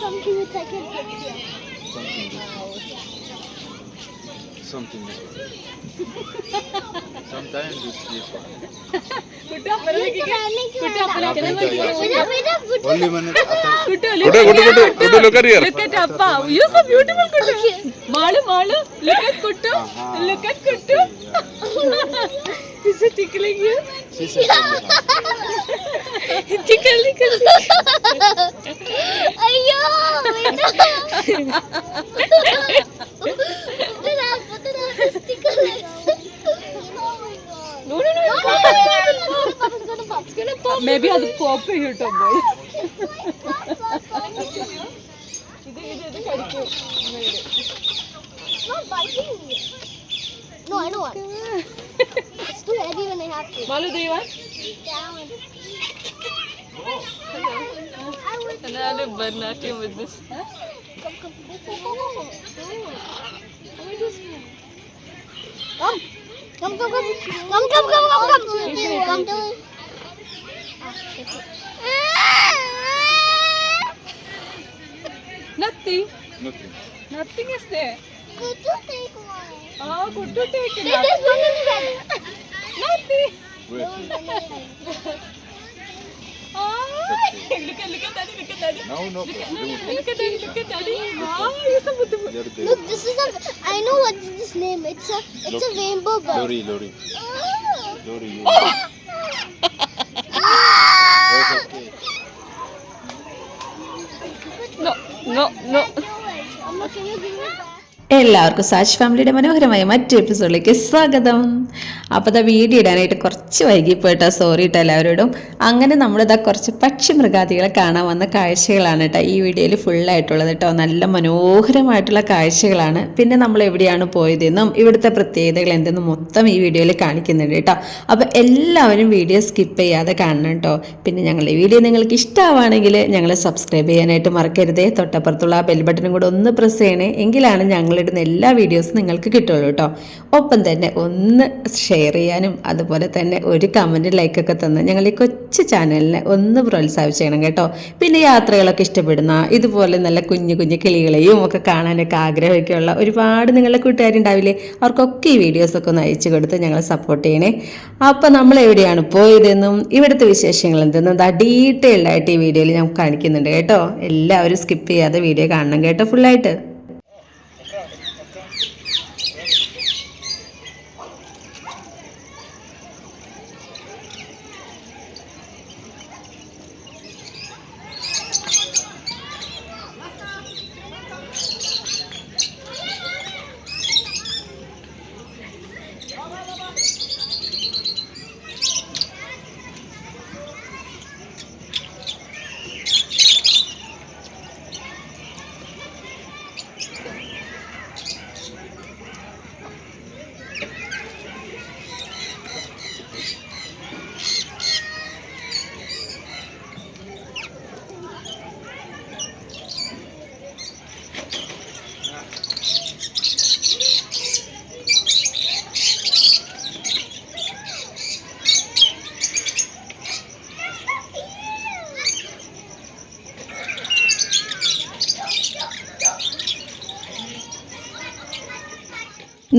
something which I can get here. Something this one. Sometimes this one. Only one. Kutu, look at here. Look at Appa. You're so beautiful, Kutu. Malu, look at Kutu. Look at Kutu. Is it tickling you? Tickle. Ayyo! Put it out, tickle it. No. It's gonna pop. Maybe I'll pop it here, boy. It's not biting me. No, I don't want. It's too heavy when I have to. Malu, do you want? Another Bharatanatyam with this. Come. Nothing is there. Could you take one? Oh, Kutu take it. This one is better. Nothing. Wait. Look at daddy. No problem. Look at daddy. Wow, you're so beautiful. Look, this is I know what is this name. It's a rainbow bird. Lori. Oh. Lori. You. Okay. No. Amma, can you give me back? എല്ലാവർക്കും സാച്ച് ഫാമിലിയുടെ മനോഹരമായ മറ്റൊരു എപ്പിസോഡിലേക്ക് സ്വാഗതം. അപ്പോൾ ഇതാ video ഇടാനായിട്ട് കുറച്ച് വൈകിപ്പോയിട്ടോ, സോറി കേട്ടോ എല്ലാവരോടും. അങ്ങനെ നമ്മളിതാ കുറച്ച് പക്ഷി മൃഗാദികളെ കാണാൻ വന്ന കാഴ്ചകളാണ് കേട്ടോ ഈ വീഡിയോയിൽ ഫുള്ളായിട്ടുള്ളത് കേട്ടോ. നല്ല മനോഹരമായിട്ടുള്ള കാഴ്ചകളാണ്. പിന്നെ നമ്മൾ എവിടെയാണ് പോയതെന്നും ഇവിടുത്തെ പ്രത്യേകതകൾ എന്തെന്നും മൊത്തം ഈ വീഡിയോയിൽ കാണിക്കുന്നുണ്ട് കേട്ടോ. അപ്പോൾ എല്ലാവരും വീഡിയോ സ്കിപ്പ് ചെയ്യാതെ കാണണം കേട്ടോ. പിന്നെ ഞങ്ങളുടെ വീഡിയോ നിങ്ങൾക്ക് ഇഷ്ടമാണെങ്കിൽ ഞങ്ങൾ സബ്സ്ക്രൈബ് ചെയ്യാനായിട്ട് മറക്കരുതേ. തൊട്ടപ്പുറത്തുള്ള ബെൽ ബട്ടണും കൂടെ ഒന്ന് പ്രസ് ചെയ്യണേ, എങ്കിലാണ് ഞങ്ങളിടുന്ന എല്ലാ വീഡിയോസും നിങ്ങൾക്ക് കിട്ടുള്ളൂ കേട്ടോ. ഒപ്പം തന്നെ ഒന്ന് ഷെയർ ചെയ്യാനും അതുപോലെ തന്നെ ഒരു കമൻറ്റ് ലൈക്കൊക്കെ തന്ന് ഞങ്ങൾ ഈ കൊച്ചു ചാനലിനെ ഒന്ന് പ്രോത്സാഹിപ്പിക്കണം കേട്ടോ. പിന്നെ യാത്രകളൊക്കെ ഇഷ്ടപ്പെടുന്ന ഇതുപോലെ നല്ല കുഞ്ഞു കിളികളെയും ഒക്കെ കാണാനൊക്കെ ആഗ്രഹമൊക്കെയുള്ള ഒരുപാട് നിങ്ങളുടെ കൂട്ടുകാരുണ്ടാവില്ലേ, അവർക്കൊക്കെ ഈ വീഡിയോസൊക്കെ ഒന്ന് അയച്ചു കൊടുത്ത് ഞങ്ങളെ സപ്പോർട്ട് ചെയ്യണേ. അപ്പോൾ നമ്മൾ എവിടെയാണ് പോയതെന്നും ഇവിടുത്തെ വിശേഷങ്ങൾ എന്തെന്നും ഡീറ്റെയിൽഡ് ആയിട്ട് ഈ വീഡിയോയിൽ ഞാൻ കാണിക്കുന്നുണ്ട് കേട്ടോ. എല്ലാവരും സ്കിപ്പ് ചെയ്യാതെ വീഡിയോ കാണണം കേട്ടോ ഫുള്ളായിട്ട്.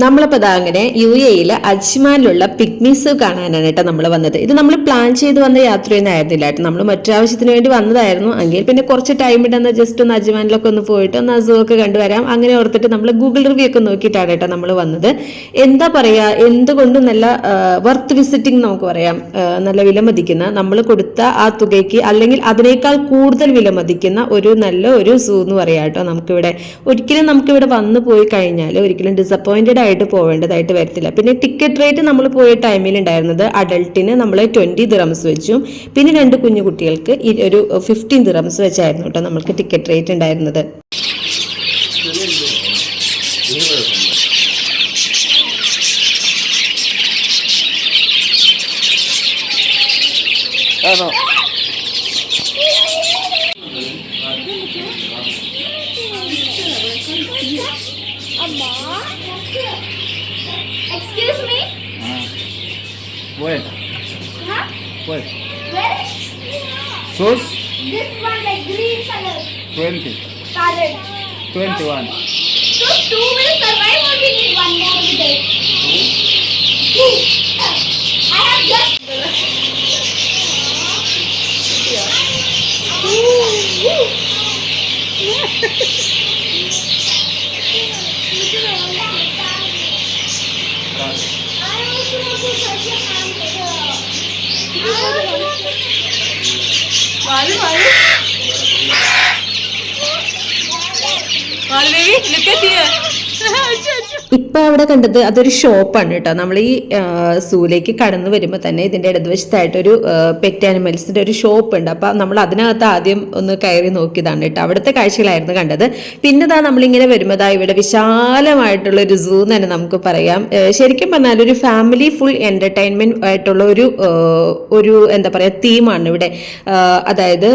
നമ്മളിപ്പോൾ ഇതാ അങ്ങനെ UAE അജ്മാനിലുള്ള പിഗ്മി സൂ കാണാനാണ് കേട്ടോ നമ്മൾ വന്നത്. ഇത് നമ്മൾ പ്ലാൻ ചെയ്ത് വന്ന യാത്രയൊന്നും ആയിരുന്നില്ല കേട്ടോ. നമ്മൾ മറ്റാവശ്യത്തിന് വേണ്ടി വന്നതായിരുന്നു. എങ്കിൽ പിന്നെ കുറച്ച് ടൈം ഇടുന്ന ജസ്റ്റ് ഒന്ന് അജ്മാനിലൊക്കെ ഒന്ന് പോയിട്ട് ഒന്ന് സൂ ഒക്കെ കണ്ടുവരാം അങ്ങനെ ഓർത്തിട്ട് നമ്മൾ ഗൂഗിൾ റിവ്യൂ ഒക്കെ നോക്കിയിട്ടാണ് കേട്ടോ നമ്മൾ വന്നത്. എന്താ പറയുക, എന്തുകൊണ്ടും നല്ല വർത്ത് വിസിറ്റിംഗ് നമുക്ക് പറയാം. നല്ല വിലമതിക്കുന്ന, നമ്മൾ കൊടുത്ത ആ തുകയ്ക്ക് അല്ലെങ്കിൽ അതിനേക്കാൾ കൂടുതൽ വിലമതിക്കുന്ന ഒരു സൂ എന്ന് പറയാം കേട്ടോ. നമുക്കിവിടെ വന്നു പോയി കഴിഞ്ഞാൽ ഒരിക്കലും ഡിസപ്പോയിന്റഡ് ആയിട്ട് പോവേണ്ടതായിട്ട് വരത്തില്ല. പിന്നെ ടിക്കറ്റ് റേറ്റ് നമ്മൾ പോയ ടൈമിൽ ഉണ്ടായിരുന്നത് അഡൾട്ടിന് നമ്മൾ 20 ദിറംസ് വെച്ചും പിന്നെ 2 കുഞ്ഞു കുട്ടികൾക്ക് ഒരു 15 ദിറംസ് വെച്ചായിരുന്നു കേട്ടോ നമുക്ക് ടിക്കറ്റ് റേറ്റ് ഉണ്ടായിരുന്നത്. Excuse me? Where? Huh? Where? Where? Sauce? This one, like green color. 20. started. 21. So 2 will survive or we need 1 more today? 2. I have just. look at here. ഇപ്പൊ അവിടെ കണ്ടത് അതൊരു ഷോപ്പാണ് കേട്ടോ. നമ്മൾ ഈ സൂലേക്ക് കടന്നു വരുമ്പോൾ തന്നെ ഇതിന്റെ ഇടതുവശത്തായിട്ടൊരു പെറ്റ് ആനിമൽസിന്റെ ഒരു ഷോപ്പ് ഉണ്ട്. അപ്പൊ നമ്മൾ അതിനകത്ത് ആദ്യം ഒന്ന് കയറി നോക്കിയതാണ് കേട്ടോ. അവിടുത്തെ കാഴ്ചകളായിരുന്നു കണ്ടത്. പിന്നെ നമ്മളിങ്ങനെ വരുമ്പോൾ ഇവിടെ വിശാലമായിട്ടുള്ള ഒരു സൂ തന്നെ നമുക്ക് പറയാം. ശരിക്കും പറഞ്ഞാൽ ഒരു ഫാമിലി ഫുൾ എന്റർടൈൻമെന്റ് ആയിട്ടുള്ള ഒരു എന്താ പറയാ തീമാണ് ഇവിടെ. അതായത്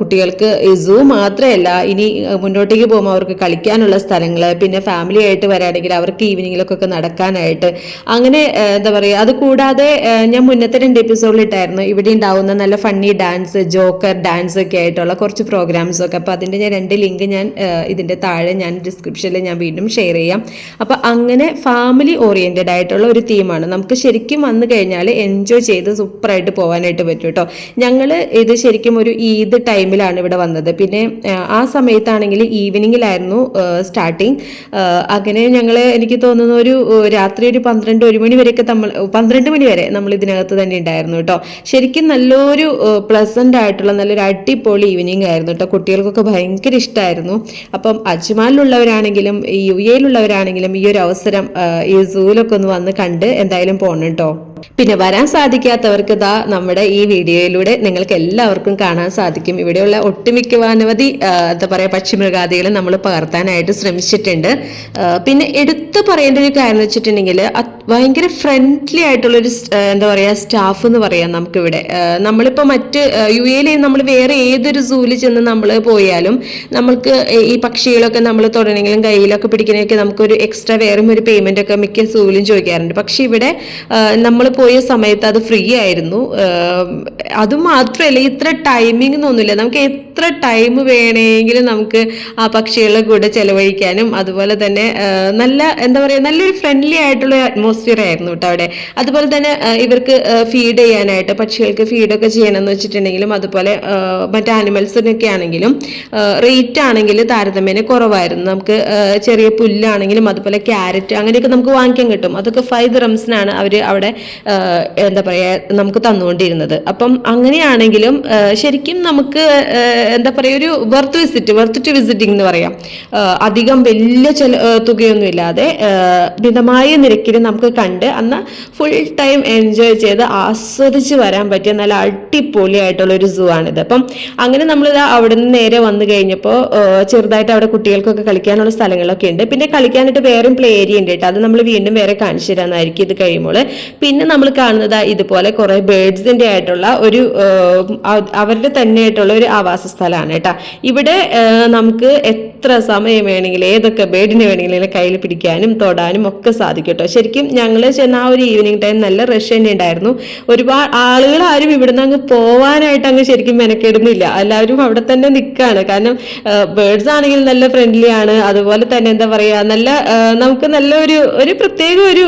കുട്ടികൾക്ക് ഈ സൂ മാത്രമല്ല, ഇനി മുന്നോട്ടേക്ക് പോകുമ്പോൾ അവർക്ക് കളിക്കാനുള്ള സ്ഥലങ്ങള്, പിന്നെ ഫാമിലി ആയിട്ട് വരാണെങ്കിൽ അവർക്ക് ഈവനിങ്ങിലൊക്കെ നടക്കാനായിട്ട്, അങ്ങനെ എന്താ പറയുക. അത് കൂടാതെ ഞാൻ മുന്നത്തെ 2 എപ്പിസോഡിൽ ഇട്ടായിരുന്നു ഇവിടെ ഉണ്ടാവുന്ന നല്ല ഫണ്ണി ഡാൻസ്, ജോക്കർ ഡാൻസ് ഒക്കെ ആയിട്ടുള്ള കുറച്ച് പ്രോഗ്രാംസ് ഒക്കെ. അപ്പോൾ അതിൻ്റെ ഞാൻ 2 ലിങ്ക് ഞാൻ ഇതിൻ്റെ താഴെ ഞാൻ ഡിസ്ക്രിപ്ഷനിൽ ഞാൻ വീണ്ടും ഷെയർ ചെയ്യാം. അപ്പോൾ അങ്ങനെ ഫാമിലി ഓറിയൻറ്റഡ് ആയിട്ടുള്ള ഒരു തീമാണ്. നമുക്ക് ശരിക്കും വന്നു കഴിഞ്ഞാൽ എൻജോയ് ചെയ്ത് സൂപ്പറായിട്ട് പോകാനായിട്ട് പറ്റും കേട്ടോ. ഞങ്ങൾ ഇത് ശരിക്കും ഒരു ഈദ് ടൈമിലാണ് ഇവിടെ വന്നത്. പിന്നെ ആ സമയത്താണെങ്കിൽ ഈവനിങ്ങിലായിരുന്നു സ്റ്റാർട്ടിങ്. അങ്ങനെ ഞങ്ങൾ എനിക്ക് തോന്നുന്നു ഒരു രാത്രി ഒരു 12-1 മണി വരെയൊക്കെ 12 മണി വരെ നമ്മൾ ഇതിനകത്ത് തന്നെ ഉണ്ടായിരുന്നു കേട്ടോ. ശരിക്കും നല്ലൊരു പ്ലസന്റ് ആയിട്ടുള്ള നല്ലൊരു അടിപൊളി ഈവനിങ് ആയിരുന്നു കേട്ടോ. കുട്ടികൾക്കൊക്കെ ഭയങ്കര ഇഷ്ടമായിരുന്നു. അപ്പം അജ്മാലിലുള്ളവരാണെങ്കിലും UAE-യിലുള്ളവരാണെങ്കിലും ഈ ഒരു അവസരം ഈ സൂലൊക്കെ ഒന്ന് വന്ന് കണ്ട് എന്തായാലും പോകണം കേട്ടോ. പിന്നെ വരാൻ സാധിക്കാത്തവർക്ക് നമ്മുടെ ഈ വീഡിയോയിലൂടെ നിങ്ങൾക്ക് എല്ലാവർക്കും കാണാൻ സാധിക്കും. ഇവിടെയുള്ള ഒട്ടുമിക്ക അനവധി എന്താ പറയുക പക്ഷിമൃഗാദികളെ നമ്മൾ പകർത്താനായിട്ട് ശ്രമിച്ചിട്ടുണ്ട്. പിന്നെ എടുത്തു പറയേണ്ട ഒരു കാര്യം എന്ന് വെച്ചിട്ടുണ്ടെങ്കിൽ ഭയങ്കര ഫ്രണ്ട്ലി ആയിട്ടുള്ളൊരു എന്താ പറയുക സ്റ്റാഫ് എന്ന് പറയാം നമുക്കിവിടെ. നമ്മളിപ്പോൾ മറ്റ് UAE നമ്മൾ വേറെ ഏതൊരു സൂവിൽ ചെന്ന് നമ്മൾ പോയാലും നമ്മൾക്ക് ഈ പക്ഷികളൊക്കെ നമ്മൾ തൊടണമെങ്കിലും കയ്യിലൊക്കെ പിടിക്കണമെങ്കിൽ നമുക്കൊരു എക്സ്ട്രാ വേറെ ഒരു പേയ്മെന്റ് ഒക്കെ മിക്ക സൂവിലും ചോദിക്കാറുണ്ട്. പക്ഷെ ഇവിടെ നമ്മൾ പോയ സമയത്ത് അത് ഫ്രീ ആയിരുന്നു. അതുമാത്രമല്ല ഇത്ര ടൈമിംഗ് ഒന്നുമില്ല. നമുക്ക് എത്ര ടൈം വേണമെങ്കിലും നമുക്ക് ആ പക്ഷികളുടെ കൂടെ ചെലവഴിക്കാനും, അതുപോലെ തന്നെ നല്ല എന്താ പറയുക നല്ലൊരു ഫ്രണ്ട്ലി ആയിട്ടുള്ള അറ്റ്മോസ്ഫിയർ ആയിരുന്നു കേട്ടോ അവിടെ. അതുപോലെ തന്നെ ഇവർക്ക് ഫീഡ് ചെയ്യാനായിട്ട് പക്ഷികൾക്ക് ഫീഡൊക്കെ ചെയ്യണമെന്ന് വെച്ചിട്ടുണ്ടെങ്കിലും അതുപോലെ മറ്റ് ആനിമൽസിനൊക്കെ ആണെങ്കിലും റേറ്റ് ആണെങ്കിൽ താരതമ്യേന കുറവായിരുന്നു. നമുക്ക് ചെറിയ പുല്ലാണെങ്കിലും അതുപോലെ ക്യാരറ്റ് അങ്ങനെയൊക്കെ നമുക്ക് വാങ്ങിക്കാൻ കിട്ടും. അതൊക്കെ 5 ദിർഹംസിനാണ് അവർ അവിടെ എന്താ പറയുക നമുക്ക് തന്നുകൊണ്ടിരുന്നത്. അപ്പം അങ്ങനെയാണെങ്കിലും ശരിക്കും നമുക്ക് എന്താ പറയുക ഒരു വർത്ത് ടു വിസിറ്റിംഗ് എന്ന് പറയാം. അധികം വലിയ തുകയൊന്നും ഇല്ലാതെ മിതമായ നിരക്കിൽ നമുക്ക് കണ്ട് അന്ന് ഫുൾ ടൈം എൻജോയ് ചെയ്ത് ആസ്വദിച്ച് വരാൻ പറ്റിയ നല്ല അടിപൊളിയായിട്ടുള്ള ഒരു സൂ ആണിത്. അപ്പം അങ്ങനെ നമ്മൾ അവിടെ നിന്ന് നേരെ വന്നു കഴിഞ്ഞപ്പോൾ ചെറുതായിട്ട് അവിടെ കുട്ടികൾക്കൊക്കെ കളിക്കാനുള്ള സ്ഥലങ്ങളൊക്കെ ഉണ്ട്. പിന്നെ കളിക്കാനായിട്ട് വേറെയും പ്ലേ ഏരിയ ഉണ്ട് കേട്ടോ. അത് നമ്മൾ വീണ്ടും വേറെ കാണിച്ചു തരാമെന്നായിരിക്കും ഇത് കഴിയുമ്പോൾ. പിന്നെ നമ്മൾ കാണുന്നത് ഇതുപോലെ കുറെ ബേർഡ്സിന്റെ ആയിട്ടുള്ള ഒരു അവരുടെ തന്നെയായിട്ടുള്ള ഒരു ആവാസ സ്ഥലമാണ് കേട്ടോ. ഇവിടെ നമുക്ക് എത്ര സമയം വേണമെങ്കിലും ഏതൊക്കെ ബേർഡിനെ വേണമെങ്കിലും കയ്യിൽ പിടിക്കാനും തൊടാനും ഒക്കെ സാധിക്കും കേട്ടോ. ശരിക്കും ഞങ്ങൾ ചെന്ന ആ ഒരു ഈവനിങ് ടൈം നല്ല റഷ് തന്നെ ഉണ്ടായിരുന്നു. ഒരുപാട് ആളുകൾ ആരും ഇവിടുന്ന് അങ്ങ് പോവാനായിട്ട് അങ്ങ് ശരിക്കും മെനക്കെടുന്നില്ല. എല്ലാവരും അവിടെ തന്നെ നിൽക്കുകയാണ്. കാരണം ബേർഡ്സ് ആണെങ്കിൽ നല്ല ഫ്രണ്ട്ലി ആണ്. അതുപോലെ തന്നെ എന്താ പറയുക നല്ല നമുക്ക് നല്ല ഒരു പ്രത്യേക ഒരു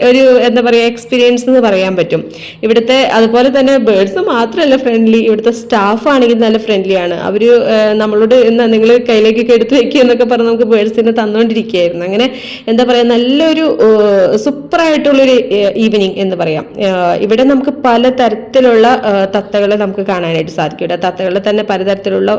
ഒരു എന്താ പറയുക എക്സ്പീരിയൻസ് എന്ന് പറയാൻ പറ്റും ഇവിടുത്തെ. അതുപോലെ തന്നെ ബേർഡ്സ് മാത്രമല്ല ഫ്രണ്ട്ലി, ഇവിടുത്തെ സ്റ്റാഫ് ആണെങ്കിൽ നല്ല ഫ്രണ്ട്ലി ആണ്. അവർ നമ്മളോട് നിങ്ങൾ കയ്യിലേക്കൊക്കെ എടുത്തു വെക്കുക എന്നൊക്കെ പറഞ്ഞ് നമുക്ക് ബേർഡ്സിനെ തന്നുകൊണ്ടിരിക്കുകയായിരുന്നു. അങ്ങനെ എന്താ പറയുക നല്ലൊരു സൂപ്പറായിട്ടുള്ളൊരു ഈവനിങ് എന്ന് പറയാം. ഇവിടെ നമുക്ക് പലതരത്തിലുള്ള തത്തകളെ നമുക്ക് കാണാനായിട്ട് സാധിക്കും. ഇവിടെ തത്തകളെ തന്നെ പലതരത്തിലുള്ള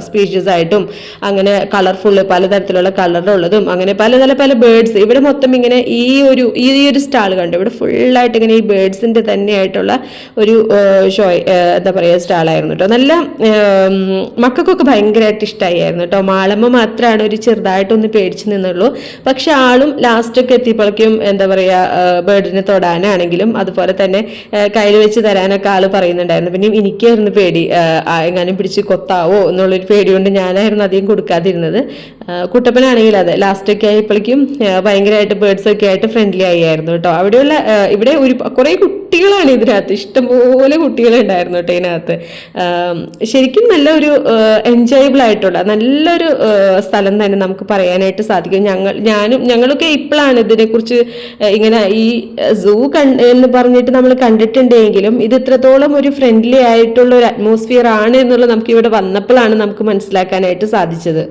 സ്പീഷീസ് ആയിട്ടും അങ്ങനെ കളർഫുള്ള് പലതരത്തിലുള്ള കളറുള്ളതും അങ്ങനെ പല ബേർഡ്സ് ഇവിടെ മൊത്തം ഇങ്ങനെ ഈ ഒരു സ്റ്റാൾ കണ്ടു. ഇവിടെ ഫുള്ളായിട്ട് ഇങ്ങനെ ഈ ബേർഡ്സിന്റെ തന്നെയായിട്ടുള്ള ഒരു ഷോ എന്താ പറയുക സ്റ്റാളായിരുന്നു കേട്ടോ. നല്ല മക്കൾക്കൊക്കെ ഭയങ്കരമായിട്ട് ഇഷ്ടമായിരുന്നു കേട്ടോ. മാളമ്മ മാത്രമാണ് ഒരു ചെറുതായിട്ടൊന്ന് പേടിച്ച് നിന്നുള്ളൂ. പക്ഷെ ആളും ലാസ്റ്റൊക്കെ എത്തിയപ്പോഴേക്കും എന്താ പറയുക ബേർഡിനെ തൊടാനാണെങ്കിലും അതുപോലെ തന്നെ കയ്യിൽ വെച്ച് തരാനൊക്കെ ആള് പറയുന്നുണ്ടായിരുന്നു. പിന്നെ എനിക്കായിരുന്നു പേടി, എങ്ങാനും പിടിച്ച് കൊത്താവോ എന്നുള്ളൊരു പേടി കൊണ്ട് ഞാനായിരുന്നു അധികം കൊടുക്കാതിരുന്നത്. കുട്ടപ്പനാണെങ്കിൽ അതെ ലാസ്റ്റൊക്കെ ആയപ്പോഴേക്കും ഭയങ്കരമായിട്ട് ബേർഡ്സൊക്കെ ആയിട്ട് ഫ്രണ്ട്ലി ആയിരുന്നു കേട്ടോ. അവിടെയുള്ള ഇവിടെ കുറേ കുട്ടികളാണ് ഇതിനകത്ത്, ഇഷ്ടംപോലെ കുട്ടികളുണ്ടായിരുന്നു കേട്ടോ ഇതിനകത്ത്. ശരിക്കും നല്ലൊരു എൻജോയബിൾ ആയിട്ടുള്ള നല്ലൊരു സ്ഥലം തന്നെ നമുക്ക് പറയാനായിട്ട് സാധിക്കും. ഞങ്ങളൊക്കെ ഇപ്പോഴാണ് ഇതിനെക്കുറിച്ച് ഇങ്ങനെ ഈ സൂ എന്ന് പറഞ്ഞിട്ട് നമ്മൾ കണ്ടിട്ടുണ്ടെങ്കിലും ഇത് ഇത്രത്തോളം ഒരു ഫ്രണ്ട്ലി ആയിട്ടുള്ള ഒരു അറ്റ്മോസ്ഫിയർ ആണ് എന്നുള്ളത് നമുക്ക് ഇവിടെ വന്നപ്പോഴാണ് നമുക്ക് മനസ്സിലാക്കാനായിട്ട് സാധിച്ചത്.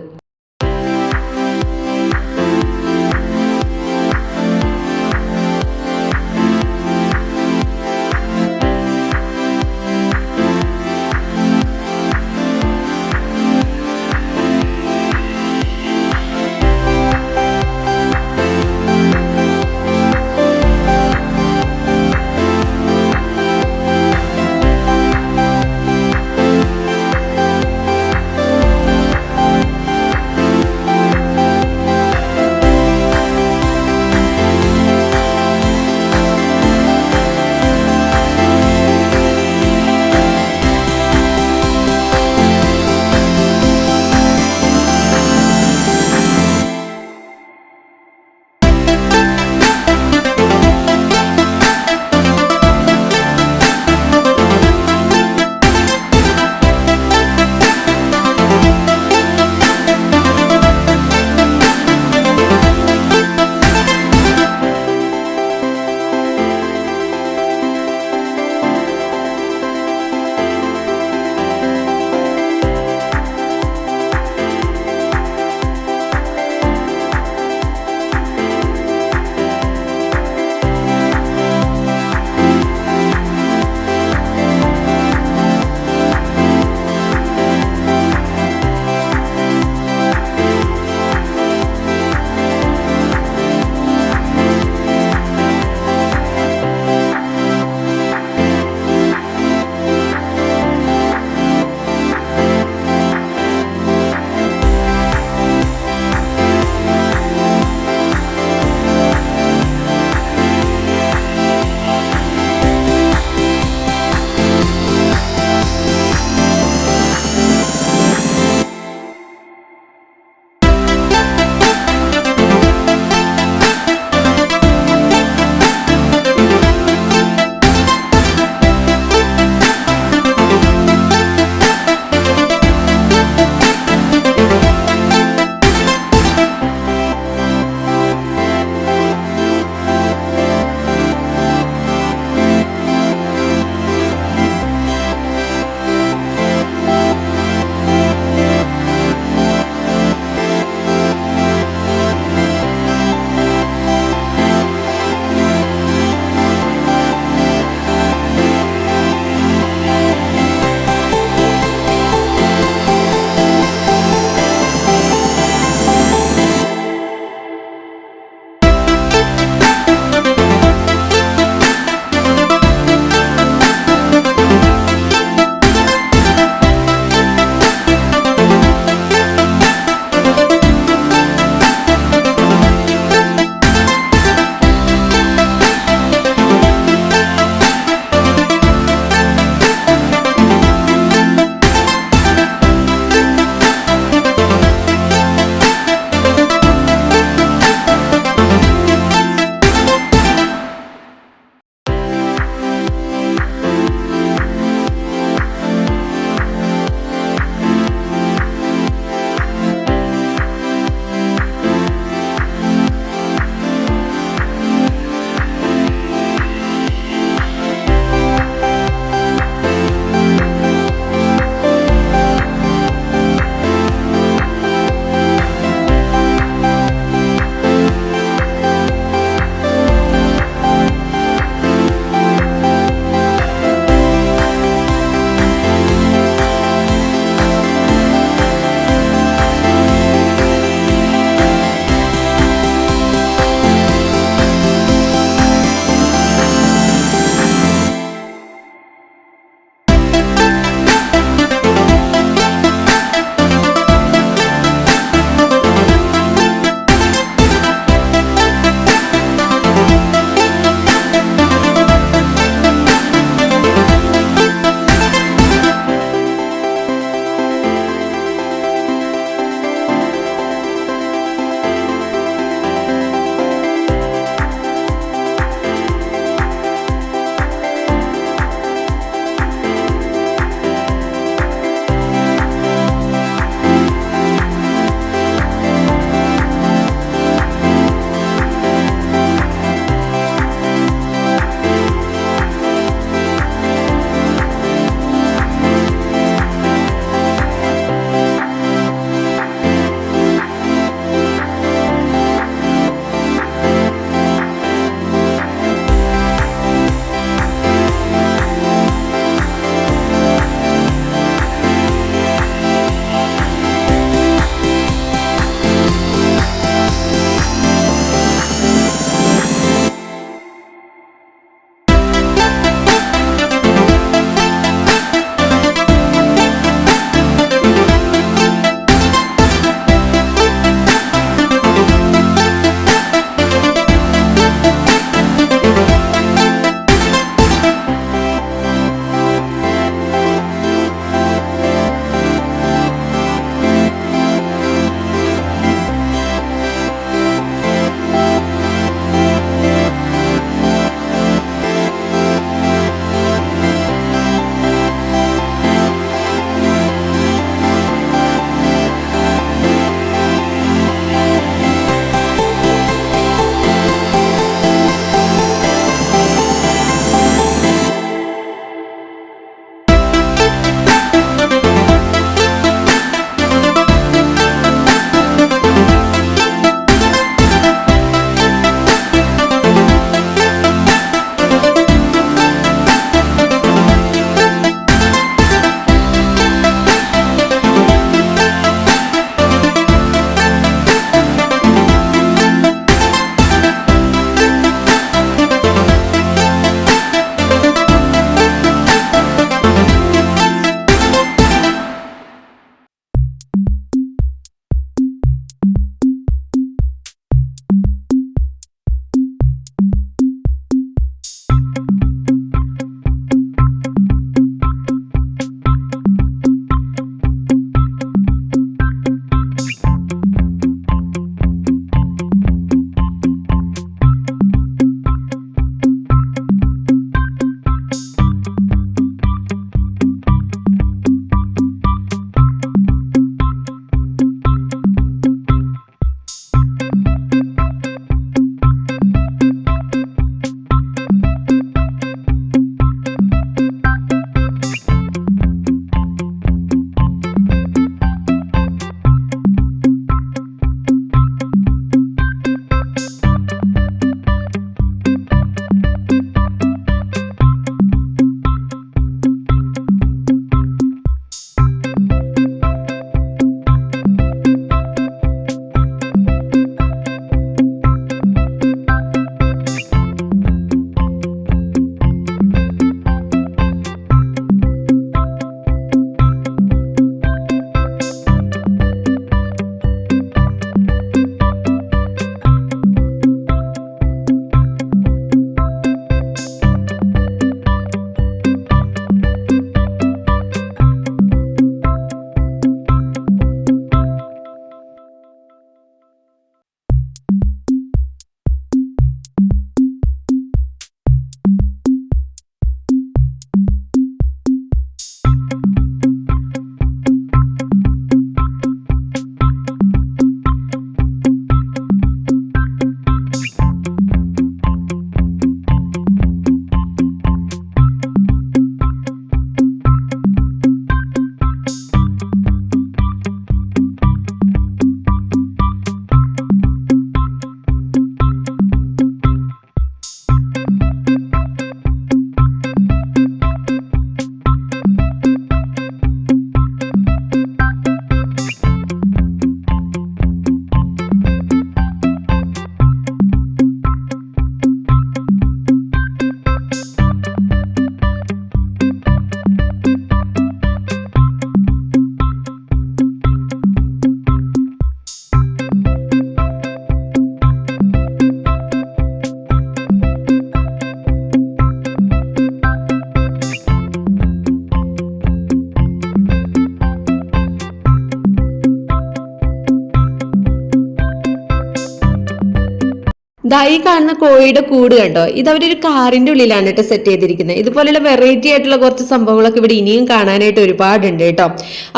ഈ കാണുന്ന കോഴിയുടെ കൂട് കണ്ടോ, ഇത് അവരൊരു കാറിന്റെ ഉള്ളിലാണ് കേട്ടോ സെറ്റ് ചെയ്തിരിക്കുന്നത്. ഇതുപോലെയുള്ള വെറൈറ്റി ആയിട്ടുള്ള കുറച്ച് സംഭവങ്ങളൊക്കെ ഇവിടെ ഇനിയും കാണാനായിട്ട് ഒരുപാടുണ്ട് കേട്ടോ.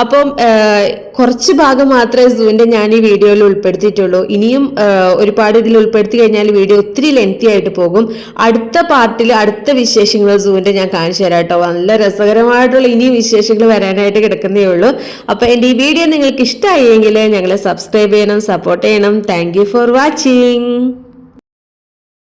അപ്പം കുറച്ച് ഭാഗം മാത്രമേ സൂവിന്റെ ഞാൻ ഈ വീഡിയോയിൽ ഉൾപ്പെടുത്തിയിട്ടുള്ളൂ. ഇനിയും ഒരുപാട് ഇതിൽ ഉൾപ്പെടുത്തി കഴിഞ്ഞാൽ വീഡിയോ ഒത്തിരി ലെങ്തി ആയിട്ട് പോകും. അടുത്ത പാർട്ടിൽ അടുത്ത വിശേഷങ്ങൾ സൂവിന്റെ ഞാൻ കാണിച്ചു തരാം കേട്ടോ. നല്ല രസകരമായിട്ടുള്ള ഇനിയും വിശേഷങ്ങൾ വരാനായിട്ട് കിടക്കുന്നേ ഉള്ളൂ. അപ്പൊ എന്റെ ഈ വീഡിയോ നിങ്ങൾക്ക് ഇഷ്ടമായെങ്കിൽ ഞങ്ങളെ സബ്സ്ക്രൈബ് ചെയ്യണം, സപ്പോർട്ട് ചെയ്യണം. Thank you for watching.